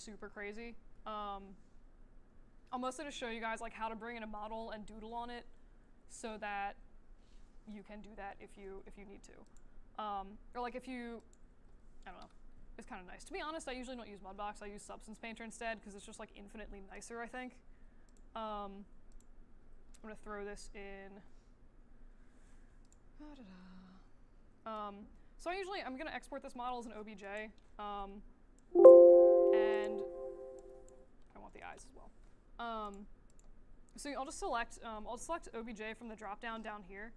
super crazy. I'll mostly just show you guys like how to bring in a model and doodle on it so that you can do that if you need to. Or like if you, I don't know, it's kind of nice. To be honest, I usually don't use Mudbox. I use Substance Painter instead because it's just like infinitely nicer, I think. I'm gonna throw this in. So I'm gonna export this model as an OBJ, and I want the eyes as well. So I'll just select, I'll select OBJ from the dropdown down here.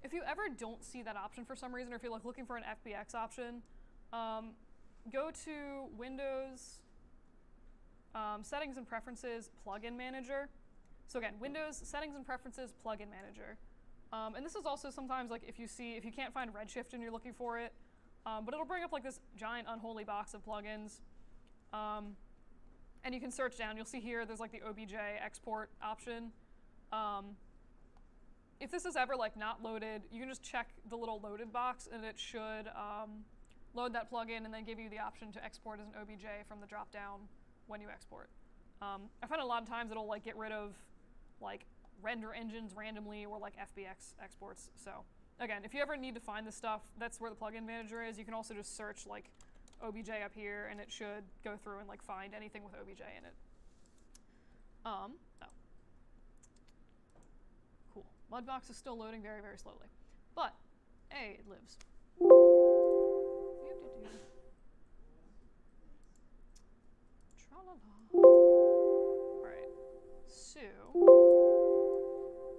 If you ever don't see that option for some reason, or if you're like looking for an FBX option, go to Windows, Settings and Preferences, Plugin Manager. So again, Windows, Settings and Preferences, Plugin Manager. And this is also sometimes like if you can't find Redshift and you're looking for it, but it'll bring up like this giant unholy box of plugins. And you can search down. You'll see here there's like the OBJ export option. If this is ever like not loaded, you can just check the little loaded box and it should load that plugin and then give you the option to export as an OBJ from the dropdown when you export. I find a lot of times it'll like get rid of like render engines randomly or like FBX exports. So again, if you ever need to find this stuff, that's where the plugin manager is. You can also just search like OBJ up here and it should go through and like find anything with OBJ in it. Oh. Cool. Mudbox is still loading very, very slowly. But, hey, it lives.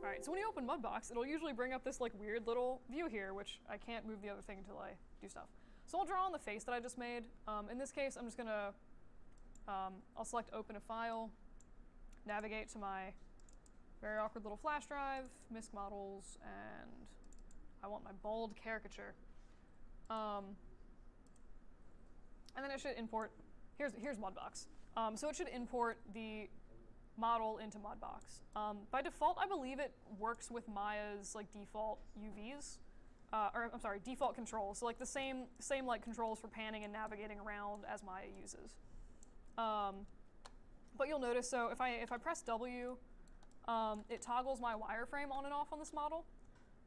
Alright, so when you open Mudbox, it'll usually bring up this like weird little view here, which I can't move the other thing until I do stuff. So I'll draw on the face that I just made. In this case, I'm just gonna, I'll select Open a File, navigate to my very awkward little flash drive, MISC models, and I want my bold caricature. And then it should import, here's Mudbox. So it should import the model into Mudbox. By default, I believe it works with Maya's like default UVs, or I'm sorry, default controls. So like the same like controls for panning and navigating around as Maya uses. But you'll notice, so if I press W, it toggles my wireframe on and off on this model.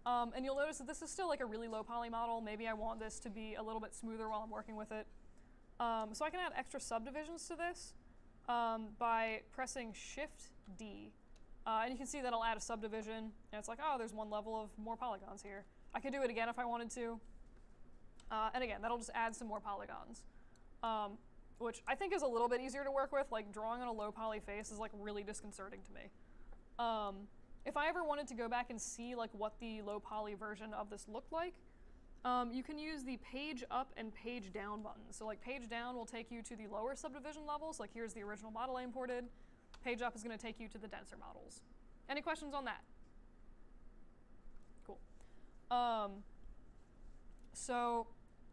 And you'll notice that this is still like a really low poly model. Maybe I want this to be a little bit smoother while I'm working with it. So I can add extra subdivisions to this by pressing Shift-D. And you can see that I'll add a subdivision, and it's like, oh, there's one level of more polygons here. I could do it again if I wanted to. And again, that'll just add some more polygons, which I think is a little bit easier to work with. Like, drawing on a low poly face is like really disconcerting to me. If I ever wanted to go back and see like what the low poly version of this looked like, you can use the page up and page down buttons. So like page down will take you to the lower subdivision levels. Like here's the original model I imported. Page up is going to take you to the denser models. Any questions on that? Cool. So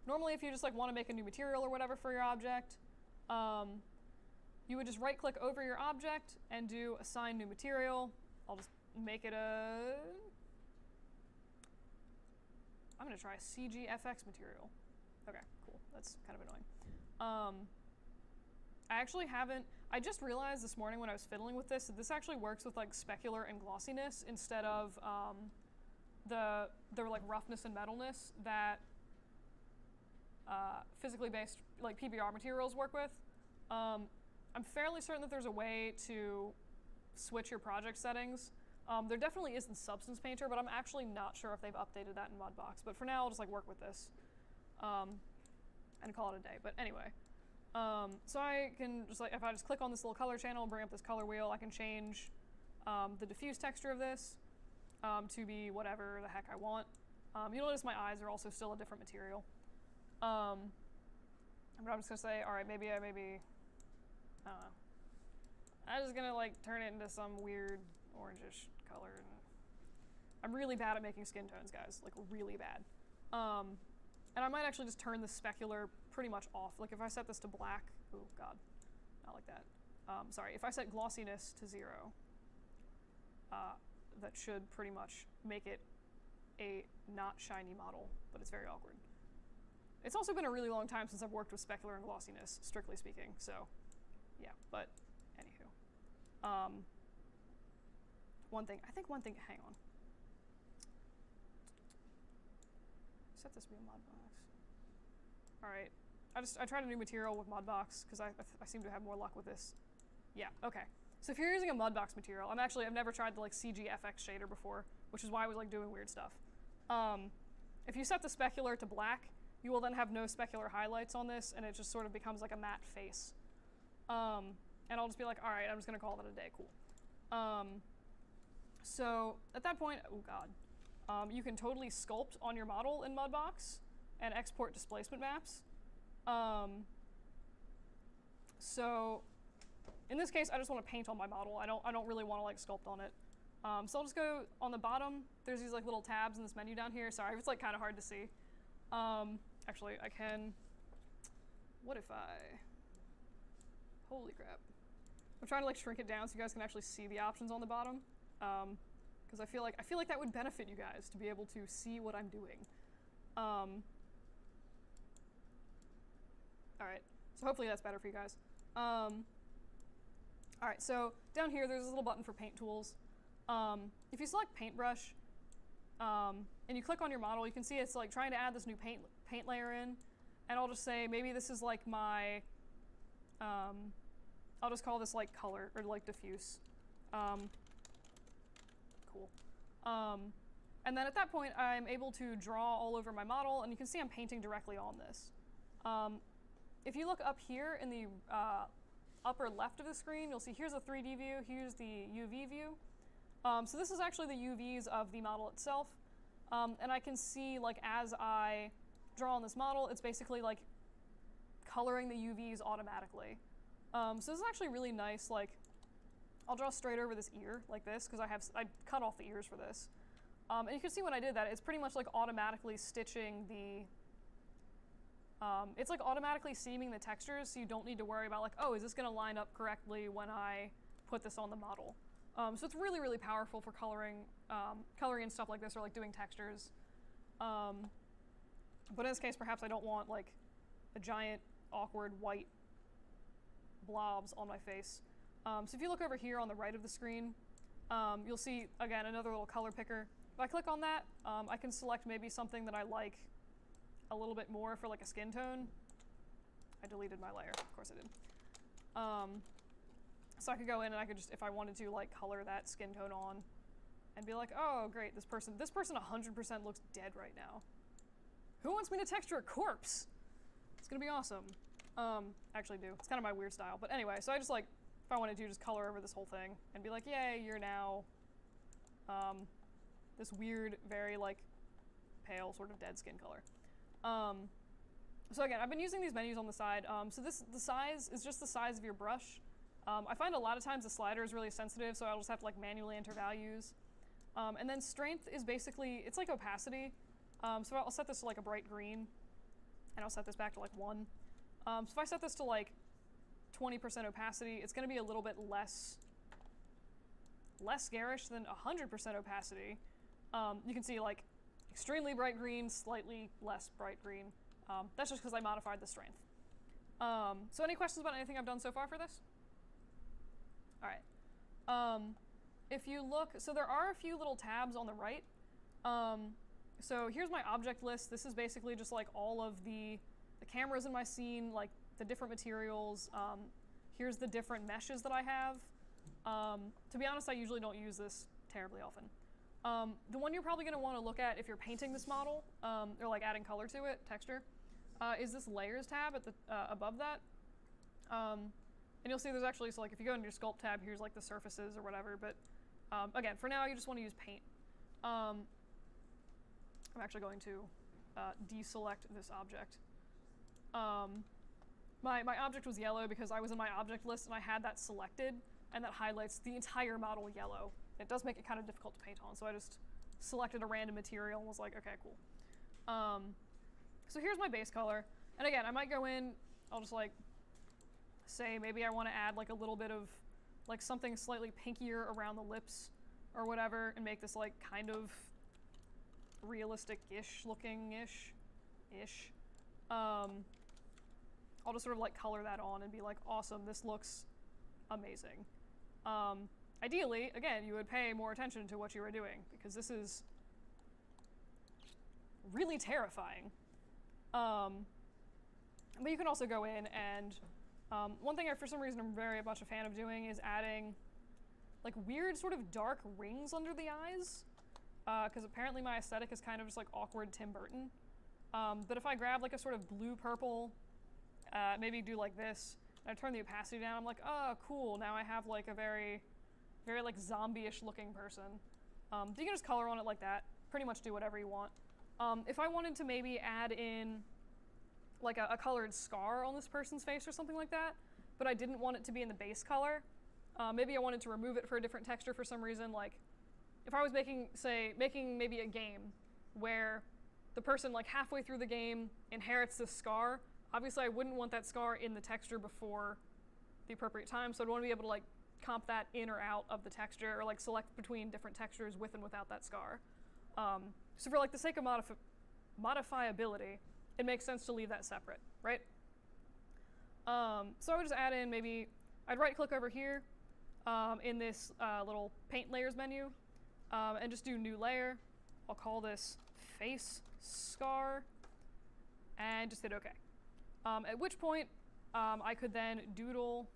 normally if you just like want to make a new material or whatever for your object, you would just right click over your object and do assign new material. I'll just make it a, I'm going to try a CGFX material. Okay, cool. That's kind of annoying. I actually haven't, I just realized this morning when I was fiddling with this that this actually works with like specular and glossiness instead of the like roughness and metalness that physically based like PBR materials work with. I'm fairly certain that there's a way to switch your project settings. There definitely is in Substance Painter, but I'm actually not sure if they've updated that in Mudbox. But for now, I'll just like work with this and call it a day. But anyway, so I can just like, if I just click on this little color channel and bring up this color wheel, I can change the diffuse texture of this to be whatever the heck I want. You'll notice my eyes are also still a different material. But I'm just gonna say, all right, maybe, I don't know. I'm just gonna like turn it into some weird orangish color. And I'm really bad at making skin tones, guys, like really bad. And I might actually just turn the specular pretty much off. Like if I set this to black, oh God, not like that. Sorry, if I set glossiness to 0, the that should pretty much make it a not shiny model, but it's very awkward. It's also been a really long time since I've worked with specular and glossiness, strictly speaking, so yeah, but anywho. One thing, hang on. Set this to be a mod box. All right, I tried a new material with Modbox because I seem to have more luck with this. Yeah, okay. So if you're using a Modbox material, I've never tried the like CGFX shader before, which is why I was like doing weird stuff. If you set the specular to black, you will then have no specular highlights on this, and it just sort of becomes like a matte face. And I'll just be like, all right, I'm just gonna call that a day, cool. So at that point, oh god, you can totally sculpt on your model in Modbox and export displacement maps. So in this case, I just want to paint on my model. I don't really want to like sculpt on it. So I'll just go on the bottom. There's these like little tabs in this menu down here. Sorry, it's like kind of hard to see. Actually, I can. What if I? Holy crap! I'm trying to like shrink it down so you guys can actually see the options on the bottom. Because I feel like that would benefit you guys to be able to see what I'm doing. All right, so hopefully that's better for you guys. All right, so down here there's this little button for paint tools. If you select paintbrush and you click on your model, you can see it's like trying to add this new paint layer in, and I'll just say maybe this is like my, I'll just call this like color or like diffuse. Cool. And then at that point I'm able to draw all over my model, and you can see I'm painting directly on this. If you look up here in the upper left of the screen, you'll see here's a 3D view, here's the UV view. So this is actually the UVs of the model itself. And I can see, like, as I draw on this model, it's basically like coloring the UVs automatically. So this is actually really nice. Like, I'll draw straight over this ear like this because I cut off the ears for this. And you can see when I did that, it's pretty much like automatically stitching the. It's like automatically seaming the textures, so you don't need to worry about like, oh, is this going to line up correctly when I put this on the model? So it's really, really powerful for coloring and stuff like this, or like doing textures. But in this case, perhaps I don't want like a giant, awkward white blobs on my face. So if you look over here on the right of the screen, you'll see, again, another little color picker. If I click on that, I can select maybe something that I like a little bit more for like a skin tone. I deleted my layer, of course I did. So I could go in and I could just, if I wanted to, like color that skin tone on and be like, oh great, this person 100% looks dead right now. Who wants me to texture a corpse? It's gonna be awesome. Actually do, it's kind of my weird style. But anyway, so I just like, if I wanted to, just color over this whole thing and be like, yay, you're now this weird, very like pale sort of dead skin color. So again, I've been using these menus on the side. So the size is just the size of your brush. I find a lot of times the slider is really sensitive, so I'll just have to like manually enter values. And then strength is basically, it's like opacity. So I'll set this to like a bright green, and I'll set this back to like 1. So if I set this to like 20% opacity, it's going to be a little bit less garish than 100% opacity. You can see like extremely bright green, slightly less bright green. That's just because I modified the strength. So any questions about anything I've done so far for this? All right. If you look, so there are a few little tabs on the right. So here's my object list. This is basically just like all of the cameras in my scene, like the different materials. Here's the different meshes that I have. To be honest, I usually don't use this terribly often. The one you're probably going to want to look at if you're painting this model, or like adding color to it, texture, is this layers tab at the above that. And you'll see there's actually, so like if you go into your sculpt tab, here's like the surfaces or whatever, but again, for now you just want to use paint. I'm actually going to deselect this object. My object was yellow because I was in my object list and I had that selected, and that highlights the entire model yellow. It does make it kind of difficult to paint on, so I just selected a random material and was like, okay, cool. So here's my base color, and again, I might go in, I'll just like say maybe I want to add like a little bit of like something slightly pinkier around the lips, or whatever and make this like kind of realistic-ish looking-ish. I'll just sort of like color that on and be like, awesome, this looks amazing. Ideally, again, you would pay more attention to what you were doing because this is really terrifying. But you can also go in and one thing I, for some reason, I'm very much a fan of doing is adding like weird sort of dark rings under the eyes, because apparently my aesthetic is kind of just like awkward Tim Burton. But if I grab like a sort of blue-purple, maybe do like this, and I turn the opacity down, I'm like, oh, cool, now I have like a very, very like zombie-ish looking person. You can just color on it like that, pretty much do whatever you want. If I wanted to maybe add in like a colored scar on this person's face or something like that, but I didn't want it to be in the base color, maybe I wanted to remove it for a different texture for some reason, like if I was making maybe a game where the person like halfway through the game inherits this scar, obviously I wouldn't want that scar in the texture before the appropriate time, so I'd want to be able to like comp that in or out of the texture, or like select between different textures with and without that scar. So for like the sake of modifiability, it makes sense to leave that separate, right? So I would just add in maybe, I'd right click over here in this little paint layers menu and just do new layer. I'll call this face scar and just hit OK. At which point I could then doodle,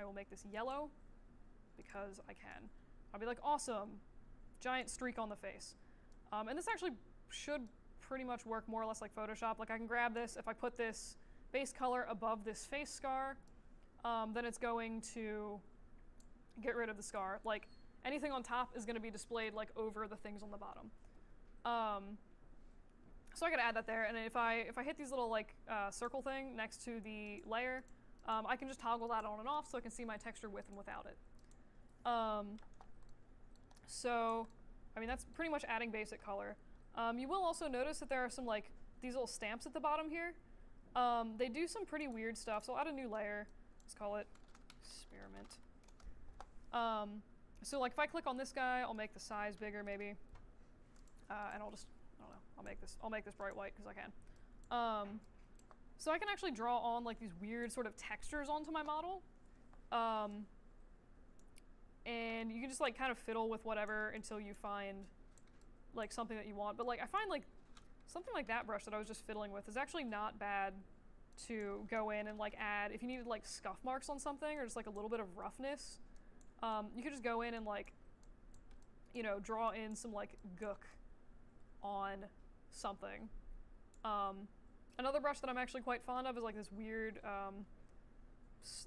I will make this yellow because I can. I'll be like, awesome, giant streak on the face. And this actually should pretty much work more or less like Photoshop. Like I can grab this, if I put this base color above this face scar, then it's going to get rid of the scar. Like anything on top is going to be displayed like over the things on the bottom. So I could add that there, and if I hit these little like circle thing next to the layer, I can just toggle that on and off so I can see my texture with and without it. So, I mean, that's pretty much adding basic color. You will also notice that there are some like these little stamps at the bottom here. They do some pretty weird stuff, so I'll add a new layer. Let's call it experiment. So like if I click on this guy, I'll make the size bigger maybe, and I'll just, I don't know, I'll make this bright white because I can. So I can actually draw on like these weird sort of textures onto my model. And you can just like kind of fiddle with whatever until you find like something that you want. But like I find like something like that brush that I was just fiddling with is actually not bad to go in and like add. If you needed like scuff marks on something or just like a little bit of roughness, you could just go in and like, you know, draw in some like gook on something. Another brush that I'm actually quite fond of is like this weird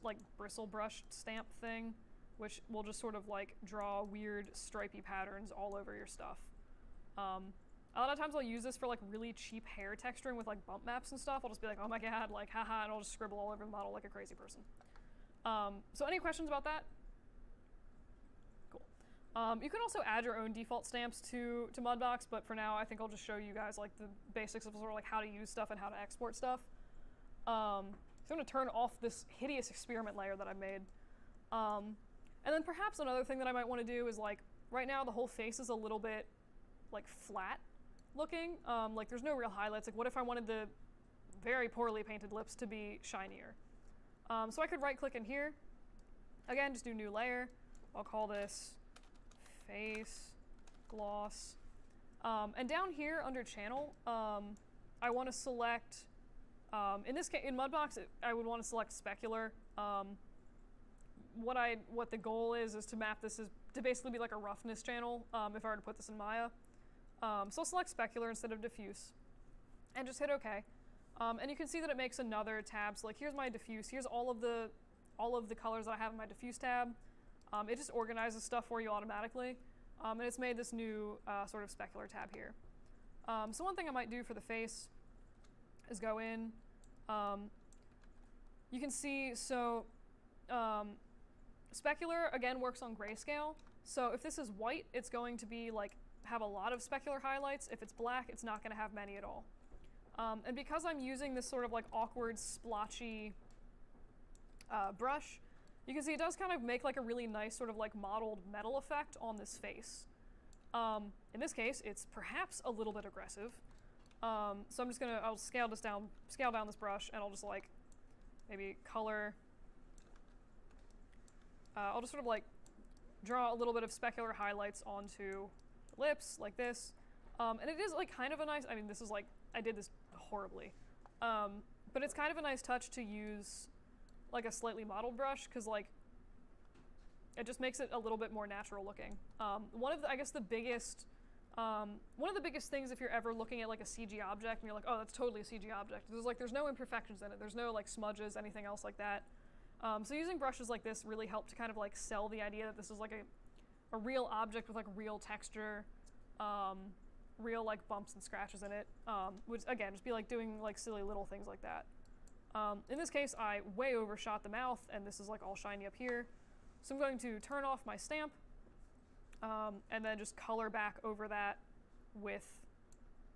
like bristle brush stamp thing, which will just sort of like draw weird stripy patterns all over your stuff. A lot of times I'll use this for like really cheap hair texturing with like bump maps and stuff. I'll just be like, oh my god, like haha, and I'll just scribble all over the model like a crazy person. So any questions about that? Cool. You can also add your own default stamps to Mudbox, but for now I think I'll just show you guys like the basics of sort of like how to use stuff and how to export stuff. So I'm going to turn off this hideous experiment layer that I've made. And then perhaps another thing that I might want to do is like, right now the whole face is a little bit like flat looking. Like there's no real highlights. Like what if I wanted the very poorly painted lips to be shinier? So I could right click in here. Again, just do new layer. I'll call this face gloss. And down here under channel, I want to select, in this case, in Mudbox, I would want to select specular. What the goal is to map this as to basically be like a roughness channel if I were to put this in Maya. So I'll select specular instead of diffuse and just hit OK. And you can see that it makes another tab. So like here's my diffuse. Here's all of the colors that I have in my diffuse tab. It just organizes stuff for you automatically. And it's made this new sort of specular tab here. So one thing I might do for the face is go in. You can see, so specular, again, works on grayscale. So if this is white, it's going to be like have a lot of specular highlights. If it's black, it's not going to have many at all. And because I'm using this sort of like awkward splotchy brush, you can see it does kind of make like a really nice sort of like mottled metal effect on this face. In this case, it's perhaps a little bit aggressive. So I'm just gonna, I'll scale down this brush, and I'll just like maybe color. I'll just sort of like draw a little bit of specular highlights onto the lips like this. And it is like kind of a nice, I mean, this is like, I did this horribly. But it's kind of a nice touch to use like a slightly mottled brush, because like it just makes it a little bit more natural looking. One of the biggest things if you're ever looking at like a CG object and you're like, oh, that's totally a CG object, there's no imperfections in it, there's no like smudges, anything else like that. So using brushes like this really help to kind of like sell the idea that this is like a real object with like real texture, real like bumps and scratches in it, which again, just be like doing like silly little things like that. In this case, I way overshot the mouth, and this is like all shiny up here. So I'm going to turn off my stamp, and then just color back over that with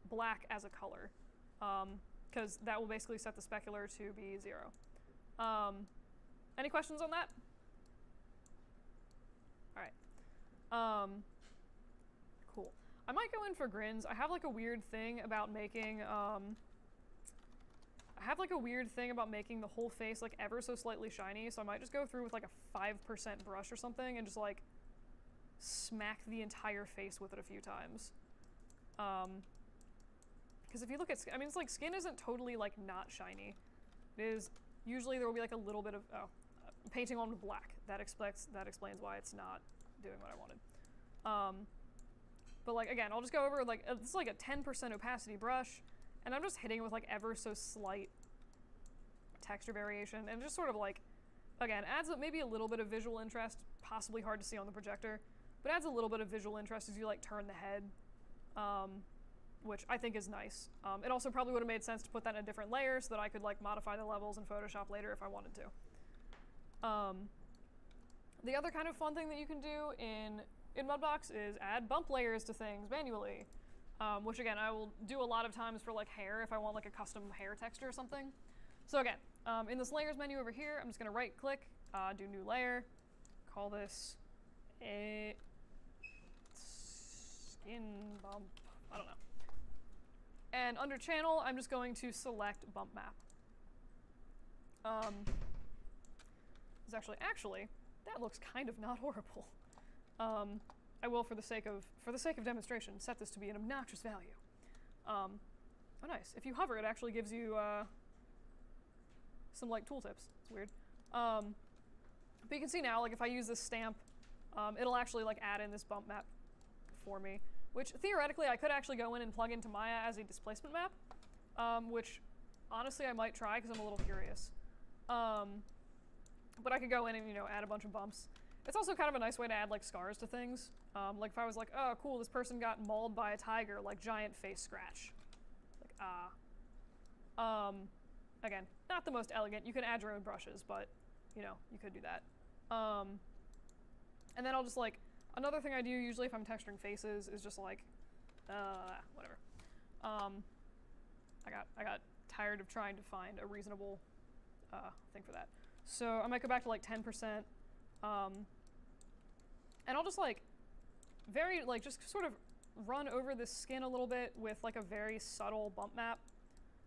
black as a color, because that will basically set the specular to be 0. Any questions on that? All right. Cool. I might go in for grins. I have like a weird thing about making the whole face like ever so slightly shiny, so I might just go through with like a 5% brush or something and just like smack the entire face with it a few times. Because if you look at, I mean, it's like skin isn't totally like not shiny. It is, usually there will be like a little bit of, painting on with black. That explains why it's not doing what I wanted. But like, again, I'll just go over like, this is like a 10% opacity brush, and I'm just hitting it with like ever so slight texture variation, and just sort of like, again, adds maybe a little bit of visual interest, possibly hard to see on the projector, but adds a little bit of visual interest as you like turn the head, which I think is nice. It also probably would have made sense to put that in a different layer so that I could like modify the levels in Photoshop later if I wanted to. The other kind of fun thing that you can do in Mudbox is add bump layers to things manually, which again, I will do a lot of times for like hair if I want like a custom hair texture or something. So again, in this layers menu over here, I'm just gonna right click, do new layer, call this a skin bump, I don't know. And under channel, I'm just going to select bump map. Actually, that looks kind of not horrible. I will, for the sake of demonstration, set this to be an obnoxious value. Oh, nice. If you hover, it actually gives you some like tooltips. It's weird. But you can see now, like if I use this stamp, it'll actually like add in this bump map for me, which theoretically I could actually go in and plug into Maya as a displacement map, which honestly I might try because I'm a little curious. But I could go in and, you know, add a bunch of bumps. It's also kind of a nice way to add like scars to things. Like if I was like, oh cool, this person got mauled by a tiger, like giant face scratch. Like, again, not the most elegant. You can add your own brushes, but you know, you could do that. And then I'll just like, another thing I do usually if I'm texturing faces is just like, whatever. I got tired of trying to find a reasonable thing for that. So I might go back to like 10%, and I'll just like just sort of run over this skin a little bit with like a very subtle bump map,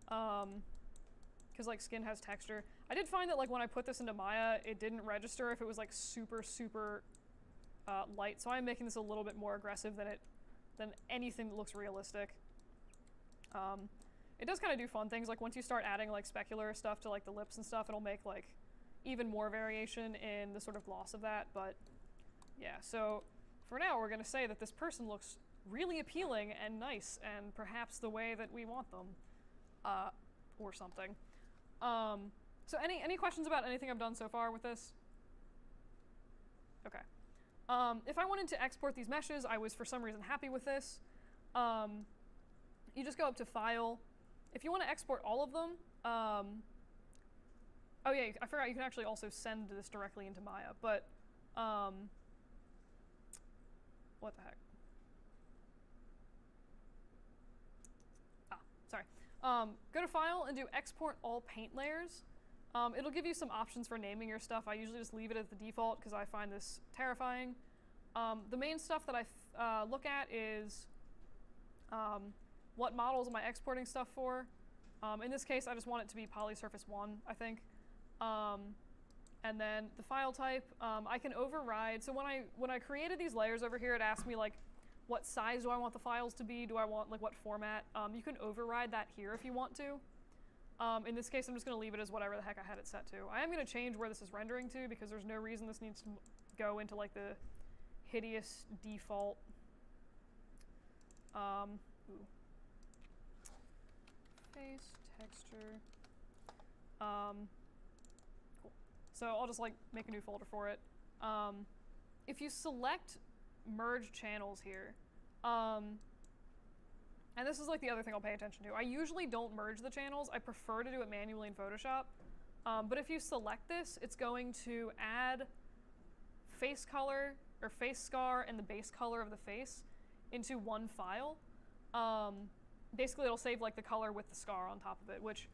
because like skin has texture. I did find that like when I put this into Maya, it didn't register if it was like super light, so I'm making this a little bit more aggressive than anything that looks realistic. It does kind of do fun things, like once you start adding like specular stuff to like the lips and stuff, it'll make like even more variation in the sort of gloss of that. But yeah, so for now we're gonna say that this person looks really appealing and nice, and perhaps the way that we want them, or something. So any questions about anything I've done so far with this? Okay. If I wanted to export these meshes, I was for some reason happy with this. You just go up to File. If you want to export all of them, oh yeah, I forgot you can actually also send this directly into Maya, but what the heck? Sorry. Go to File and do Export All Paint Layers. It'll give you some options for naming your stuff. I usually just leave it as the default because I find this terrifying. The main stuff that I look at is what models am I exporting stuff for. In this case, I just want it to be polysurface 1, I think. And then the file type, I can override. So when I created these layers over here, it asked me like, what size do I want the files to be? Do I want like what format? You can override that here if you want to. In this case, I'm just going to leave it as whatever the heck I had it set to. I am going to change where this is rendering to because there's no reason this needs to go into like the hideous default. Face texture. Cool. So I'll just like make a new folder for it. If you select merge channels here, and this is like the other thing I'll pay attention to. I usually don't merge the channels. I prefer to do it manually in Photoshop. But if you select this, it's going to add face color or face scar and the base color of the face into one file. Basically, it'll save like the color with the scar on top of it, which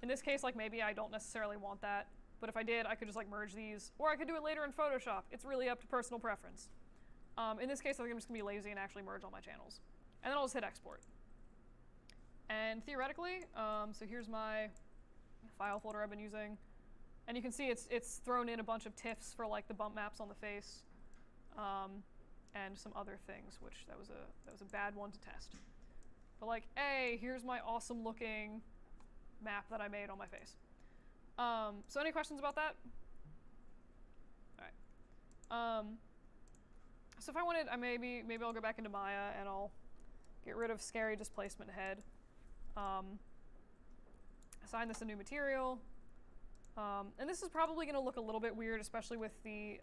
in this case, like maybe I don't necessarily want that. But if I did, I could just like merge these, or I could do it later in Photoshop. It's really up to personal preference. In this case, I think I'm just gonna be lazy and actually merge all my channels. And then I'll just hit export. And theoretically, so here's my file folder I've been using. And you can see it's thrown in a bunch of TIFFs for like the bump maps on the face, and some other things, which that was a bad one to test. But like, hey, here's my awesome looking map that I made on my face. So any questions about that? All right. So if I wanted, maybe I'll go back into Maya and I'll get rid of scary displacement head. Assign this a new material. And this is probably going to look a little bit weird, especially with the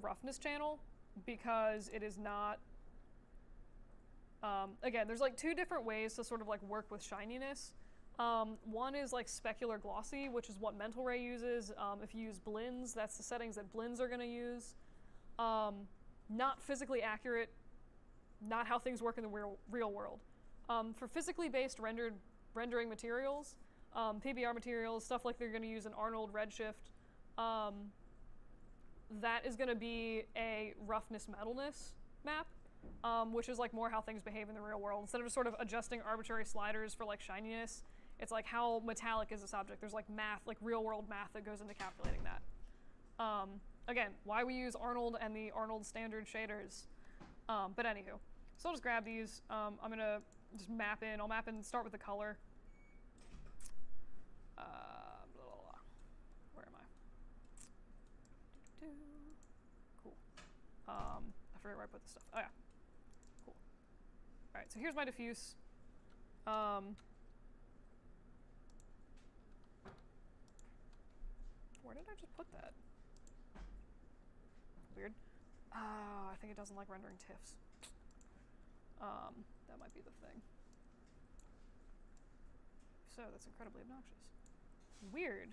roughness channel, because it is not, again, there's like two different ways to sort of like work with shininess. One is like specular glossy, which is what Mental Ray uses. If you use blends, that's the settings that blends are going to use. Not physically accurate, not how things work in the real world. For physically based rendering materials, PBR materials, stuff like they're going to use an Arnold Redshift, that is going to be a roughness metalness map, which is like more how things behave in the real world. Instead of just sort of adjusting arbitrary sliders for like shininess, it's like how metallic is this object. There's like math, like real world math that goes into calculating that. Again, why we use Arnold and the Arnold standard shaders. But anywho, so I'll just grab these. I'm going to just map in. I'll map in and start with the color. Where am I? Cool. I forget where I put this stuff. Oh yeah. Cool. All right, so here's my diffuse. Where did I just put that? Weird. I think it doesn't like rendering TIFFs. That might be the thing. So that's incredibly obnoxious. Weird.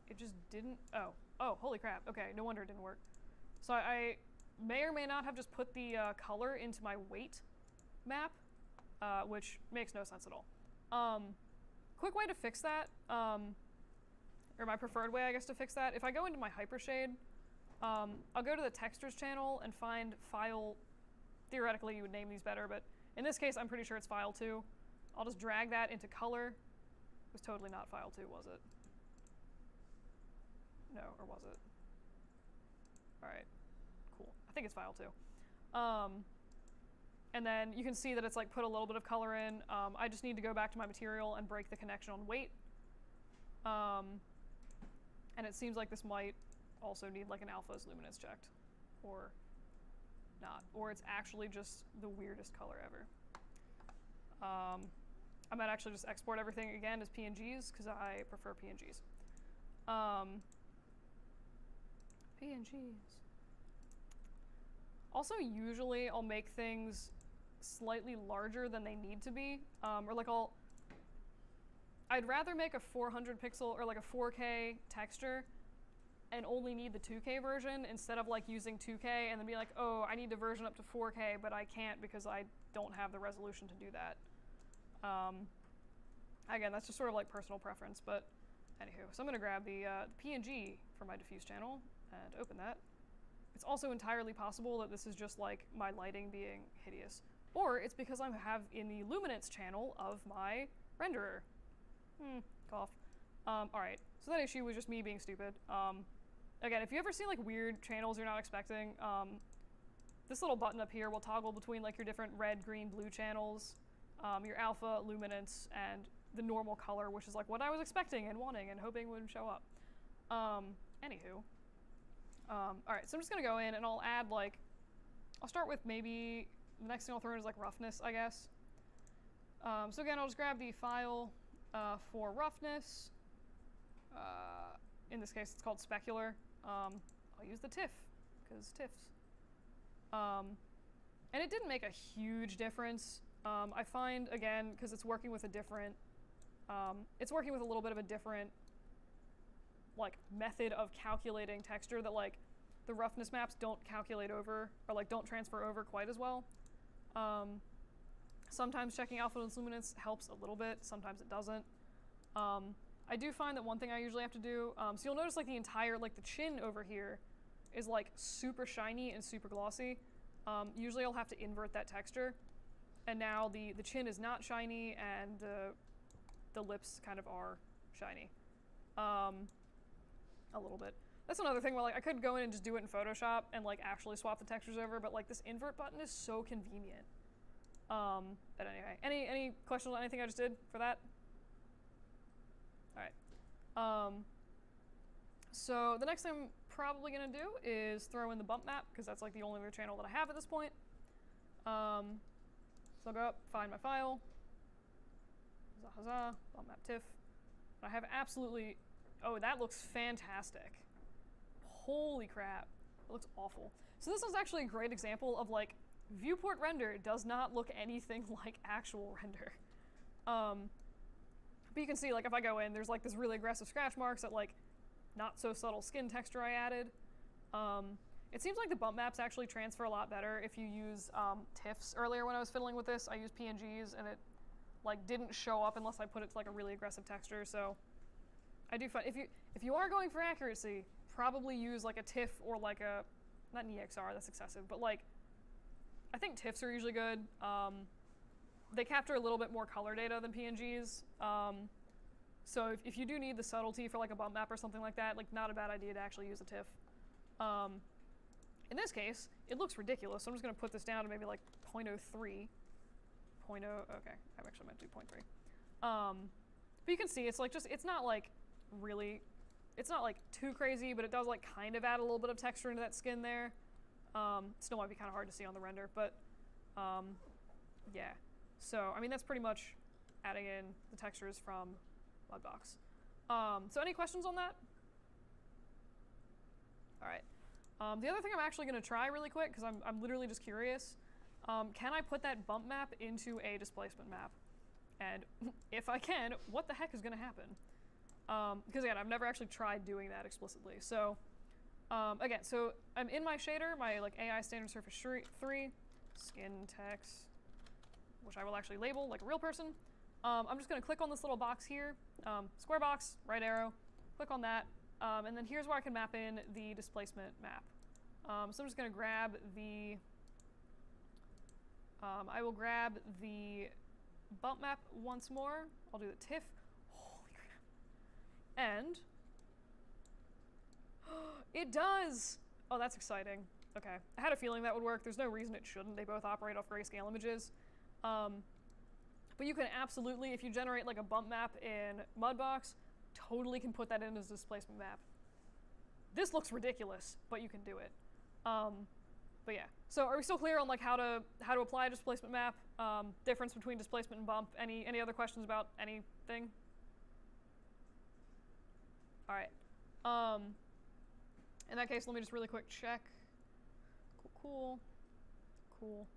It just didn't, oh, holy crap. Okay, no wonder it didn't work. So I may or may not have just put the color into my weight map, which makes no sense at all. Quick way to fix that, or my preferred way, I guess, to fix that, if I go into my hypershade, I'll go to the textures channel and find file. Theoretically, you would name these better, but in this case, I'm pretty sure it's file 2. I'll just drag that into color. It was totally not file 2, was it? No, or was it? All right, cool. I think it's file 2. And then you can see that it's like put a little bit of color in. I just need to go back to my material and break the connection on weight. And it seems like this might also need like an alpha's luminance checked, or not, or it's actually just the weirdest color ever. I might actually just export everything again as PNGs because I prefer PNGs. PNGs. Also, usually I'll make things slightly larger than they need to be, or like I'd rather make a 400 pixel or like a 4K texture and only need the 2K version instead of like using 2K and then be like, oh, I need to version up to 4K, but I can't because I don't have the resolution to do that. Again, that's just sort of like personal preference, but anywho. So I'm going to grab the PNG for my diffuse channel and open that. It's also entirely possible that this is just like my lighting being hideous. Or it's because I have in the luminance channel of my renderer. Cough. Alright, so that issue was just me being stupid. Again, if you ever see like weird channels you're not expecting, this little button up here will toggle between like your different red, green, blue channels, your alpha, luminance, and the normal color, which is like what I was expecting and wanting and hoping would show up. Anywho. Alright, so I'm just gonna go in and I'll add like, I'll start with maybe, the next thing I'll throw in is like roughness, I guess. So again, I'll just grab the file for roughness. In this case, it's called specular. I'll use the TIFF, because TIFFs. And it didn't make a huge difference. I find, again, because it's working with a different, it's working with a little bit of a different like method of calculating texture that like the roughness maps don't calculate over, or like don't transfer over quite as well. Sometimes checking alpha and luminance helps a little bit, sometimes it doesn't. I do find that one thing I usually have to do, so you'll notice like the entire, like the chin over here is like super shiny and super glossy. Usually I'll have to invert that texture, and now the chin is not shiny and the lips kind of are shiny. A little bit. That's another thing where like I could go in and just do it in Photoshop and like actually swap the textures over, but like this invert button is so convenient. But anyway, any questions on anything I just did for that? All right. So the next thing I'm probably gonna do is throw in the bump map, because that's like the only other channel that I have at this point. So I'll go up, find my file. Huzzah, bump map TIFF. I have absolutely, oh, that looks fantastic. Holy crap, it looks awful. So this is actually a great example of like, viewport render does not look anything like actual render. But you can see like if I go in, there's like this really aggressive scratch marks that like not so subtle skin texture I added. It seems like the bump maps actually transfer a lot better if you use TIFFs. Earlier when I was fiddling with this, I used PNGs and it like didn't show up unless I put it to like a really aggressive texture. So I do find if you are going for accuracy, probably use like a TIFF or like a, not an EXR, that's excessive, but like I think TIFFs are usually good. They capture a little bit more color data than PNGs. So if you do need the subtlety for like a bump map or something like that, like not a bad idea to actually use a TIFF. In this case, it looks ridiculous, so I'm just gonna put this down to maybe like 0.03. Okay, I actually meant to do 0.3. But you can see it's like just, it's not like really, it's not like too crazy, but it does like kind of add a little bit of texture into that skin there. Still might be kind of hard to see on the render, but yeah. So, I mean, that's pretty much adding in the textures from Mudbox. So any questions on that? All right. The other thing I'm actually going to try really quick, because I'm literally just curious, can I put that bump map into a displacement map? And if I can, what the heck is going to happen? Because again, I've never actually tried doing that explicitly. So again, so I'm in my shader, my like AI standard surface 3, skin text, which I will actually label like a real person. I'm just going to click on this little box here, square box, right arrow, click on that, and then here's where I can map in the displacement map. So I'm just going to grab the, I will grab the bump map once more. I'll do the TIFF. Holy crap. And it does! Oh, that's exciting. Okay, I had a feeling that would work. There's no reason it shouldn't. They both operate off grayscale images. But you can absolutely, if you generate like a bump map in Mudbox, totally can put that in as a displacement map. This looks ridiculous, but you can do it. But yeah, so are we still clear on like how to apply a displacement map? Difference between displacement and bump? Any other questions about anything? All right. In that case, let me just really quick check. Cool. All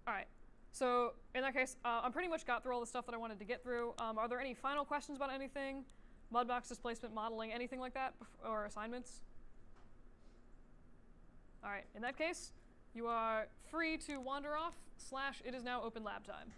right. So in that case, I pretty much got through all the stuff that I wanted to get through. Are there any final questions about anything? Mudbox displacement modeling, anything like that, or assignments? All right, in that case, you are free to wander off / it is now open lab time.